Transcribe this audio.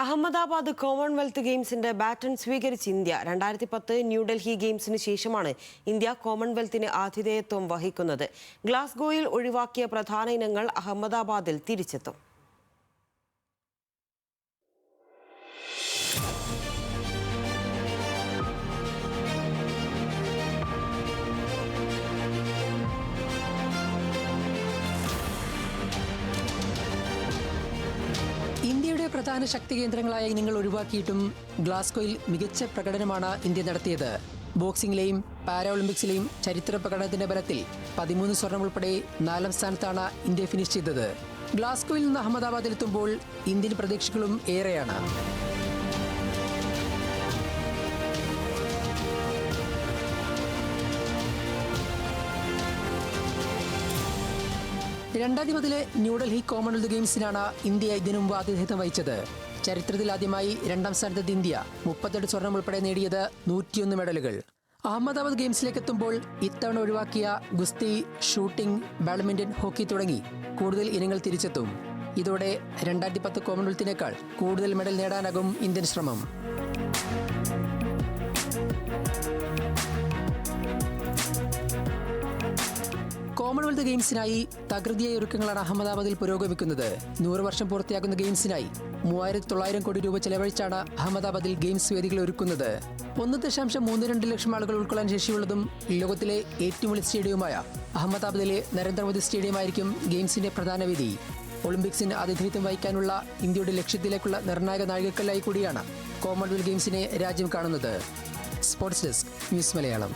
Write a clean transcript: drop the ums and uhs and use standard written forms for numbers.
Ahmedabad Commonwealth ഗെയിംസിന്റെ baton സ്വീകരിച്ച് India. 2010 New Delhi ഗെയിംസിന് ശേഷമാണ് ഇന്ത്യ കോമൺവെൽത്തിന് ആതിഥേയത്വം വഹിക്കുന്നത്. ഗ്ലാസ്ഗോയിൽ ഒഴിവാക്കിയ പ്രധാന ഇനങ്ങൾ അഹമ്മദാബാദിൽ തിരിച്ചെത്തും. ഇന്ത്യയുടെ പ്രധാന ശക്തി കേന്ദ്രങ്ങളായ ഇനങ്ങൾ ഒഴിവാക്കിയിട്ടും ഗ്ലാസ്ഗോയിൽ മികച്ച പ്രകടനമാണ് ഇന്ത്യ നടത്തിയത്. ബോക്സിംഗിലെയും പാരാഒളിമ്പിക്സിലെയും ചരിത്ര പ്രകടനത്തിന്റെ ബലത്തിൽ 13 സ്വർണം ഉൾപ്പെടെ 4ാം സ്ഥാനത്താണ് ഇന്ത്യ ഫിനിഷ് ചെയ്തത്. ഗ്ലാസ്ഗോയിൽ നിന്ന് അഹമ്മദാബാദിലെത്തുമ്പോൾ ഇന്ത്യൻ പ്രതീക്ഷകളും ഏറെയാണ്. രണ്ടായിരത്തിലെ ന്യൂഡൽഹി കോമൺവെൽത്ത് ഗെയിംസിനാണ് ഇന്ത്യ ഇതിനു മുമ്പ് ആതിഥേയത്വം വഹിച്ചത്. ചരിത്രത്തിൽ ആദ്യമായി 2ാം സ്ഥാനത്തെത്തിയ ഇന്ത്യ 38 സ്വർണം ഉൾപ്പെടെ നേടിയത് 101 മെഡലുകൾ. അഹമ്മദാബാദ് ഗെയിംസിലേക്ക് എത്തുമ്പോൾ ഇത്തവണ ഒഴിവാക്കിയ ഗുസ്തി, ഷൂട്ടിംഗ്, ബാഡ്മിന്റൺ, ഹോക്കി തുടങ്ങി കൂടുതൽ ഇനങ്ങൾ തിരിച്ചെത്തും. ഇതോടെ 2010 കോമൺവെൽത്തിനേക്കാൾ കൂടുതൽ മെഡൽ നേടാനാകും ഇന്ത്യൻ ശ്രമം. കോമൺവെൽത്ത് ഗെയിംസിനായി തകൃതിയായ ഒരുക്കങ്ങളാണ് അഹമ്മദാബാദിൽ പുരോഗമിക്കുന്നത്. 100 വർഷം പൂർത്തിയാക്കുന്ന ഗെയിംസിനായി 3900 കോടി രൂപ ചെലവഴിച്ചാണ് അഹമ്മദാബാദിൽ ഗെയിംസ് വേദികൾ ഒരുക്കുന്നത്. 1.32 ലക്ഷം ആളുകൾ ഉൾക്കൊള്ളാൻ ശേഷിയുള്ളതും ലോകത്തിലെ ഏറ്റവും വലിയ സ്റ്റേഡിയവുമായ അഹമ്മദാബാദിലെ നരേന്ദ്രമോദി സ്റ്റേഡിയമായിരിക്കും ഗെയിംസിന്റെ പ്രധാന വേദി. ഒളിമ്പിക്സിന് ആതിഥേയത്വം വഹിക്കാനുള്ള ഇന്ത്യയുടെ ലക്ഷ്യത്തിലേക്കുള്ള നിർണായക നാഴികക്കല്ലായി കൂടിയാണ് കോമൺവെൽത്ത് ഗെയിംസിനെ രാജ്യം കാണുന്നത്. Sports desk, news Malayalam.